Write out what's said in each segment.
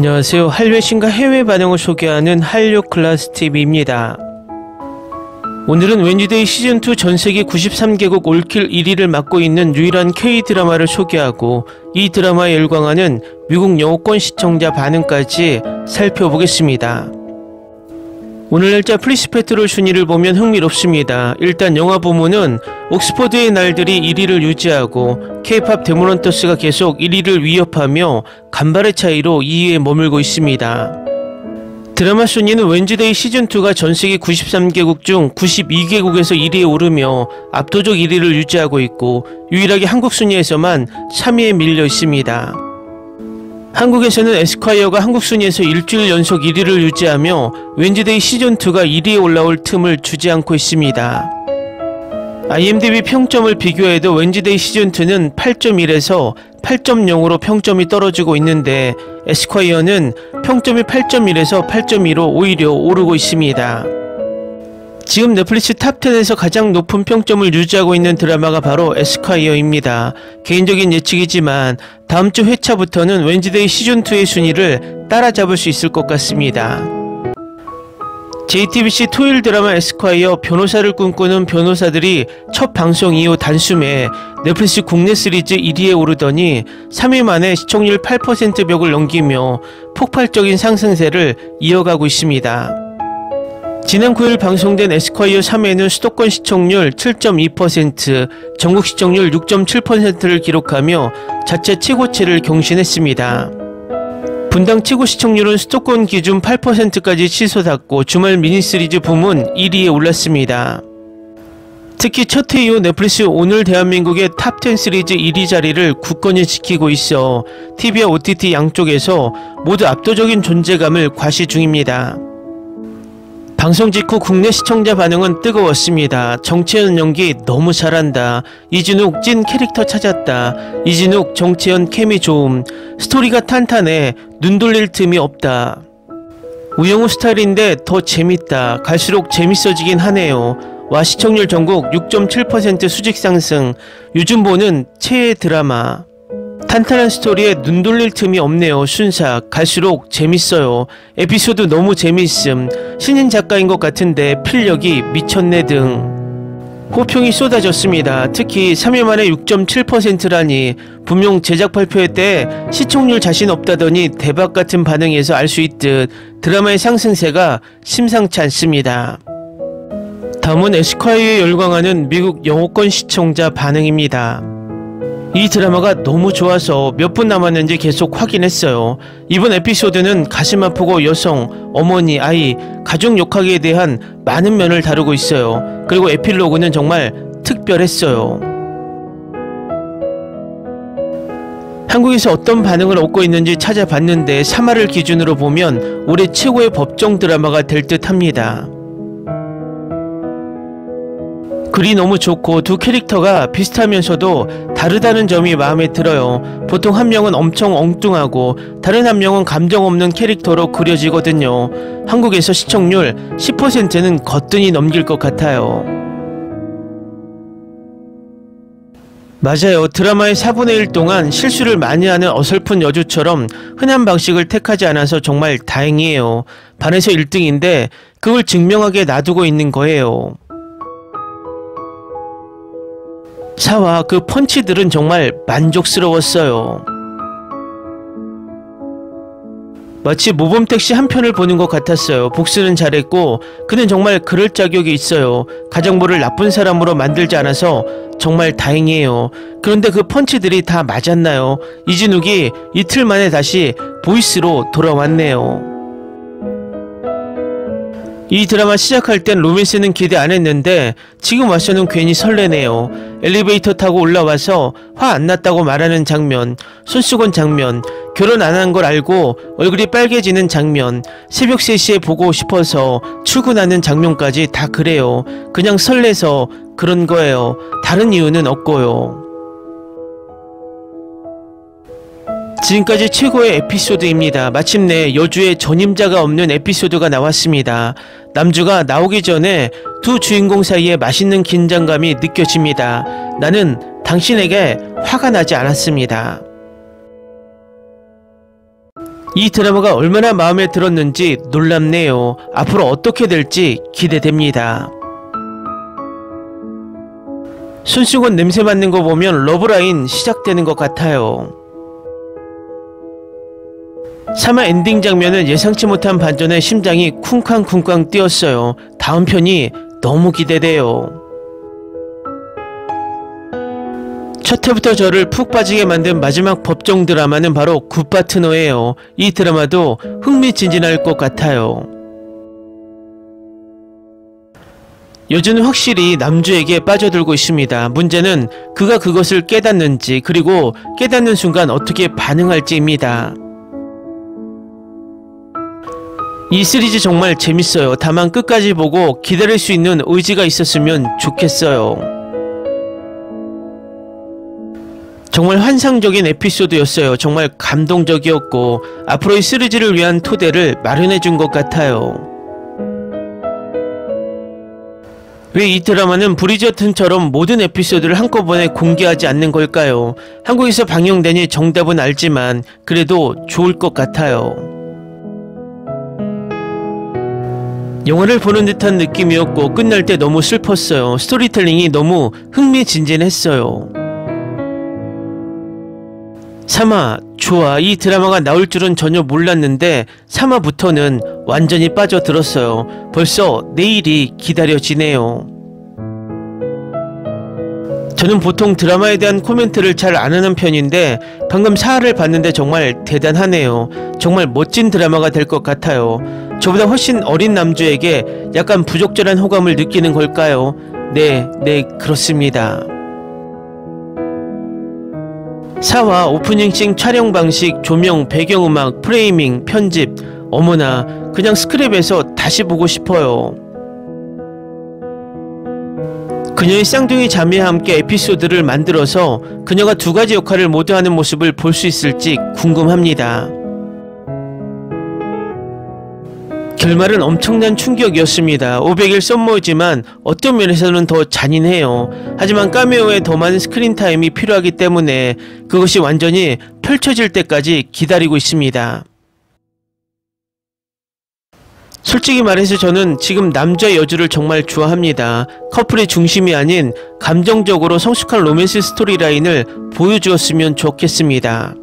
안녕하세요. 한류의 신과 해외 반응을 소개하는 한류 클래스 TV입니다. 오늘은 웬즈데이 시즌2 전세계 93개국 올킬 1위를 맡고 있는 유일한 K-드라마를 소개하고 이 드라마에 열광하는 미국 영어권 시청자 반응까지 살펴보겠습니다. 오늘 날짜 프리스페트롤 순위를 보면 흥미롭습니다. 일단 영화 부문은 옥스퍼드의 날들이 1위를 유지하고 K-팝 데모넌터스가 계속 1위를 위협하며 간발의 차이로 2위에 머물고 있습니다. 드라마 순위는 웬즈데이 시즌2가 전세계 93개국 중 92개국에서 1위에 오르며 압도적 1위를 유지하고 있고 유일하게 한국 순위에서만 3위에 밀려 있습니다. 한국에서는 에스콰이어가 한국 순위에서 일주일 연속 1위를 유지하며 웬즈데이 시즌2가 1위에 올라올 틈을 주지 않고 있습니다. IMDb 평점을 비교해도 웬즈데이 시즌2는 8.1에서 8.0으로 평점이 떨어지고 있는데 에스콰이어는 평점이 8.1에서 8.2로 오히려 오르고 있습니다. 지금 넷플릭스 탑10에서 가장 높은 평점을 유지하고 있는 드라마가 바로 에스콰이어입니다. 개인적인 예측이지만 다음주 회차부터는 웬즈데이 시즌2의 순위를 따라잡을 수 있을 것 같습니다. JTBC 토요일 드라마 에스콰이어 변호사를 꿈꾸는 변호사들이 첫 방송 이후 단숨에 넷플릭스 국내 시리즈 1위에 오르더니 3일 만에 시청률 8% 벽을 넘기며 폭발적인 상승세를 이어가고 있습니다. 지난 9일 방송된 에스콰이어 3회는 수도권 시청률 7.2%, 전국 시청률 6.7%를 기록하며 자체 최고치를 경신했습니다. 분당 최고 시청률은 수도권 기준 8%까지 치솟았고 주말 미니시리즈 부문 1위에 올랐습니다. 특히 첫 회 이후 넷플릭스 오늘 대한민국의 탑10 시리즈 1위 자리를 굳건히 지키고 있어 TV와 OTT 양쪽에서 모두 압도적인 존재감을 과시 중입니다. 방송 직후 국내 시청자 반응은 뜨거웠습니다. 정채연 연기 너무 잘한다. 이진욱 찐 캐릭터 찾았다. 이진욱 정채연 케미 좋음. 스토리가 탄탄해. 눈 돌릴 틈이 없다. 우영우 스타일인데 더 재밌다. 갈수록 재밌어지긴 하네요. 와 시청률 전국 6.7% 수직 상승. 요즘 보는 최애 드라마. 탄탄한 스토리에 눈 돌릴 틈이 없네요. 순삭. 갈수록 재밌어요. 에피소드 너무 재밌음. 신인 작가인 것 같은데 필력이 미쳤네 등 호평이 쏟아졌습니다. 특히 3일 만에 6.7%라니 분명 제작 발표회 때 시청률 자신 없다더니 대박 같은 반응에서 알 수 있듯 드라마의 상승세가 심상치 않습니다. 다음은 에스콰이어에 열광하는 미국 영어권 시청자 반응입니다. 이 드라마가 너무 좋아서 몇 분 남았는지 계속 확인했어요. 이번 에피소드는 가슴 아프고 여성, 어머니, 아이, 가족 역학에 대한 많은 면을 다루고 있어요. 그리고 에필로그는 정말 특별했어요. 한국에서 어떤 반응을 얻고 있는지 찾아봤는데 3화를 기준으로 보면 올해 최고의 법정 드라마가 될 듯 합니다. 글이 너무 좋고 두 캐릭터가 비슷하면서도 다르다는 점이 마음에 들어요. 보통 한 명은 엄청 엉뚱하고 다른 한 명은 감정 없는 캐릭터로 그려지거든요. 한국에서 시청률 10%는 거뜬히 넘길 것 같아요. 맞아요. 드라마의 4분의 1 동안 실수를 많이 하는 어설픈 여주처럼 흔한 방식을 택하지 않아서 정말 다행이에요. 반에서 1등인데 그걸 증명하게 놔두고 있는 거예요. 4화 그 펀치들은 정말 만족스러웠어요. 마치 모범택시 한 편을 보는 것 같았어요. 복수는 잘했고 그는 정말 그럴 자격이 있어요. 가정부를 나쁜 사람으로 만들지 않아서 정말 다행이에요. 그런데 그 펀치들이 다 맞았나요? 이진욱이 이틀 만에 다시 보이스로 돌아왔네요. 이 드라마 시작할 땐 로맨스는 기대 안 했는데 지금 와서는 괜히 설레네요. 엘리베이터 타고 올라와서 화 안 났다고 말하는 장면, 손수건 장면, 결혼 안 한 걸 알고 얼굴이 빨개지는 장면, 새벽 3시에 보고 싶어서 출근하는 장면까지 다 그래요. 그냥 설레서 그런 거예요. 다른 이유는 없고요. 지금까지 최고의 에피소드입니다. 마침내 여주에 전임자가 없는 에피소드가 나왔습니다. 남주가 나오기 전에 두 주인공 사이에 맛있는 긴장감이 느껴집니다. 나는 당신에게 화가 나지 않았습니다. 이 드라마가 얼마나 마음에 들었는지 놀랍네요. 앞으로 어떻게 될지 기대됩니다. 손수건 냄새 맡는 거 보면 러브라인 시작되는 것 같아요. 3화 엔딩 장면은 예상치 못한 반전에 심장이 쿵쾅쿵쾅 뛰었어요. 다음 편이 너무 기대돼요. 첫 회부터 저를 푹 빠지게 만든 마지막 법정 드라마는 바로 굿파트너예요. 이 드라마도 흥미진진할 것 같아요. 여주는 확실히 남주에게 빠져들고 있습니다. 문제는 그가 그것을 깨닫는지, 그리고 깨닫는 순간 어떻게 반응할지입니다. 이 시리즈 정말 재밌어요. 다만 끝까지 보고 기다릴 수 있는 의지가 있었으면 좋겠어요. 정말 환상적인 에피소드였어요. 정말 감동적이었고 앞으로의 시리즈를 위한 토대를 마련해준 것 같아요. 왜 이 드라마는 브리저튼처럼 모든 에피소드를 한꺼번에 공개하지 않는 걸까요? 한국에서 방영되니 정답은 알지만 그래도 좋을 것 같아요. 영화를 보는 듯한 느낌이었고 끝날 때 너무 슬펐어요. 스토리텔링이 너무 흥미진진했어요. 3화 좋아. 이 드라마가 나올 줄은 전혀 몰랐는데 3화부터는 완전히 빠져들었어요. 벌써 내일이 기다려지네요. 저는 보통 드라마에 대한 코멘트를 잘 안 하는 편인데 방금 4화를 봤는데 정말 대단하네요. 정말 멋진 드라마가 될 것 같아요. 저보다 훨씬 어린 남주에게 약간 부적절한 호감을 느끼는 걸까요? 네, 그렇습니다. 4화 오프닝씬 촬영 방식, 조명, 배경음악, 프레이밍, 편집, 어머나 그냥 스크랩에서 다시 보고 싶어요. 그녀의 쌍둥이 자매와 함께 에피소드를 만들어서 그녀가 두 가지 역할을 모두 하는 모습을 볼 수 있을지 궁금합니다. 결말은 엄청난 충격이었습니다. 500일 썸머지만 어떤 면에서는 더 잔인해요. 하지만 카메오에 더 많은 스크린 타임이 필요하기 때문에 그것이 완전히 펼쳐질 때까지 기다리고 있습니다. 솔직히 말해서 저는 지금 남자 여주를 정말 좋아합니다. 커플의 중심이 아닌 감정적으로 성숙한 로맨스 스토리라인을 보여주었으면 좋겠습니다.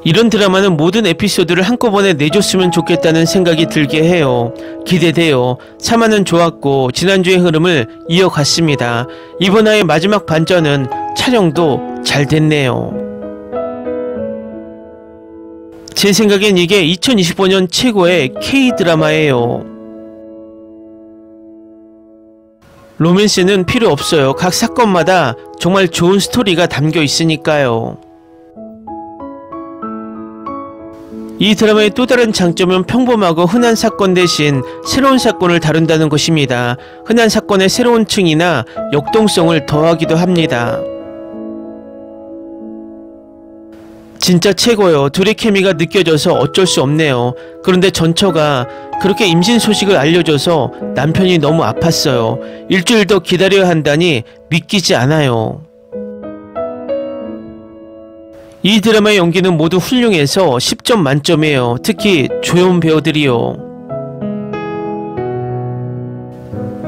이런 드라마는 모든 에피소드를 한꺼번에 내줬으면 좋겠다는 생각이 들게 해요. 기대돼요. 3화는 좋았고 지난주의 흐름을 이어갔습니다. 이번 화의 마지막 반전은 촬영도 잘 됐네요. 제 생각엔 이게 2025년 최고의 K-드라마예요. 로맨스는 필요 없어요. 각 사건마다 정말 좋은 스토리가 담겨 있으니까요. 이 드라마의 또 다른 장점은 평범하고 흔한 사건 대신 새로운 사건을 다룬다는 것입니다. 흔한 사건의 새로운 층이나 역동성을 더하기도 합니다. 진짜 최고요. 둘의 케미가 느껴져서 어쩔 수 없네요. 그런데 전처가 그렇게 임신 소식을 알려줘서 남편이 너무 아팠어요. 일주일 더 기다려야 한다니 믿기지 않아요. 이 드라마의 연기는 모두 훌륭해서 10점 만점이에요. 특히 조연 배우들이요.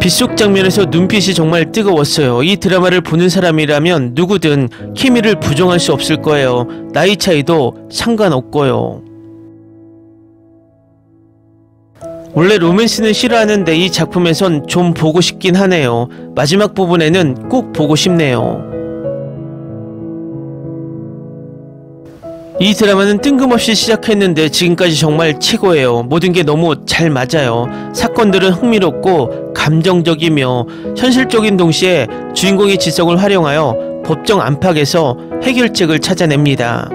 빗속 장면에서 눈빛이 정말 뜨거웠어요. 이 드라마를 보는 사람이라면 누구든 케미를 부정할 수 없을 거예요. 나이 차이도 상관없고요. 원래 로맨스는 싫어하는데 이 작품에선 좀 보고 싶긴 하네요. 마지막 부분에는 꼭 보고 싶네요. 이 드라마는 뜬금없이 시작했는데 지금까지 정말 최고예요. 모든 게 너무 잘 맞아요. 사건들은 흥미롭고 감정적이며 현실적인 동시에 주인공의 지성을 활용하여 법정 안팎에서 해결책을 찾아냅니다.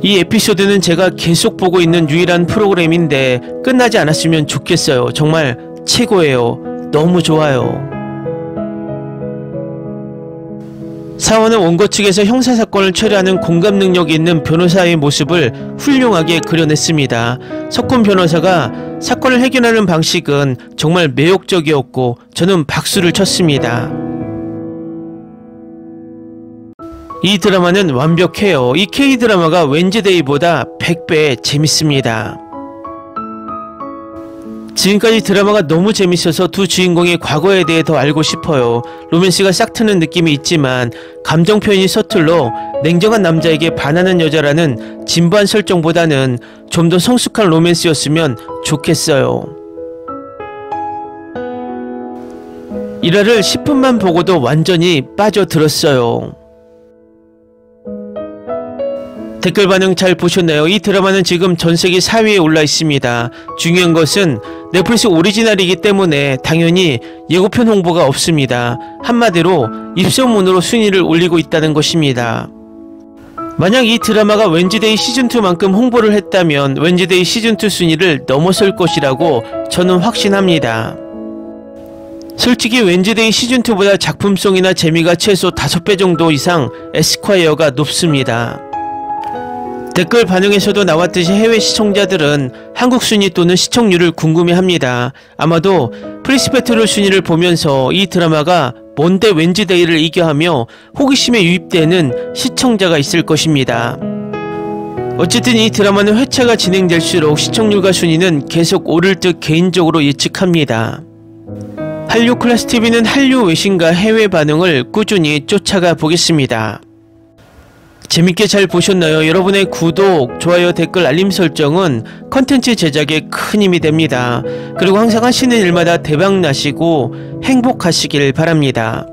이 에피소드는 제가 계속 보고 있는 유일한 프로그램인데 끝나지 않았으면 좋겠어요. 정말 최고예요. 너무 좋아요. 4화는 원고 측에서 형사사건을 처리하는 공감 능력이 있는 변호사의 모습을 훌륭하게 그려냈습니다. 석훈 변호사가 사건을 해결하는 방식은 정말 매혹적이었고 저는 박수를 쳤습니다. 이 드라마는 완벽해요. 이 K-드라마가 웬즈데이보다 100배 재밌습니다. 지금까지 드라마가 너무 재밌어서 두 주인공의 과거에 대해 더 알고 싶어요. 로맨스가 싹 트는 느낌이 있지만 감정 표현이 서툴러 냉정한 남자에게 반하는 여자라는 진부한 설정보다는 좀 더 성숙한 로맨스였으면 좋겠어요. 1화를 10분만 보고도 완전히 빠져들었어요. 댓글 반응 잘 보셨나요? 이 드라마는 지금 전세계 4위에 올라 있습니다. 중요한 것은 넷플릭스 오리지널이기 때문에 당연히 예고편 홍보가 없습니다. 한마디로 입소문으로 순위를 올리고 있다는 것입니다. 만약 이 드라마가 웬즈데이 시즌2만큼 홍보를 했다면 웬즈데이 시즌2 순위를 넘어설 것이라고 저는 확신합니다. 솔직히 웬즈데이 시즌2보다 작품성이나 재미가 최소 5배 정도 이상 에스콰이어가 높습니다. 댓글 반응에서도 나왔듯이 해외 시청자들은 한국 순위 또는 시청률을 궁금해합니다. 아마도 프리스페트롤 순위를 보면서 이 드라마가 뭔데 웬즈데이를 이겨하며 호기심에 유입되는 시청자가 있을 것입니다. 어쨌든 이 드라마는 회차가 진행될수록 시청률과 순위는 계속 오를 듯 개인적으로 예측합니다. 한류 클래스TV는 한류 외신과 해외 반응을 꾸준히 쫓아가 보겠습니다. 재밌게 잘 보셨나요? 여러분의 구독, 좋아요, 댓글, 알림 설정은 컨텐츠 제작에 큰 힘이 됩니다. 그리고 항상 하시는 일마다 대박 나시고 행복하시길 바랍니다.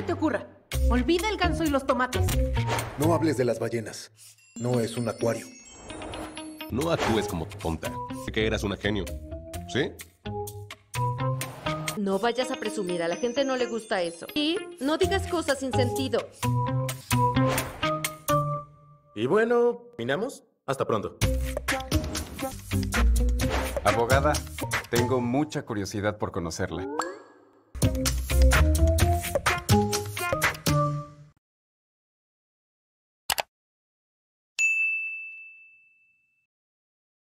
Te ocurra. Olvida el ganso y los tomates. No hables de las ballenas. No es un acuario. No actúes como tonta. Que eras una genio. ¿Sí? No vayas a presumir, a la gente no le gusta eso. Y no digas cosas sin sentido. Y bueno, ¿terminamos? Hasta pronto. Abogada, tengo mucha curiosidad por conocerla.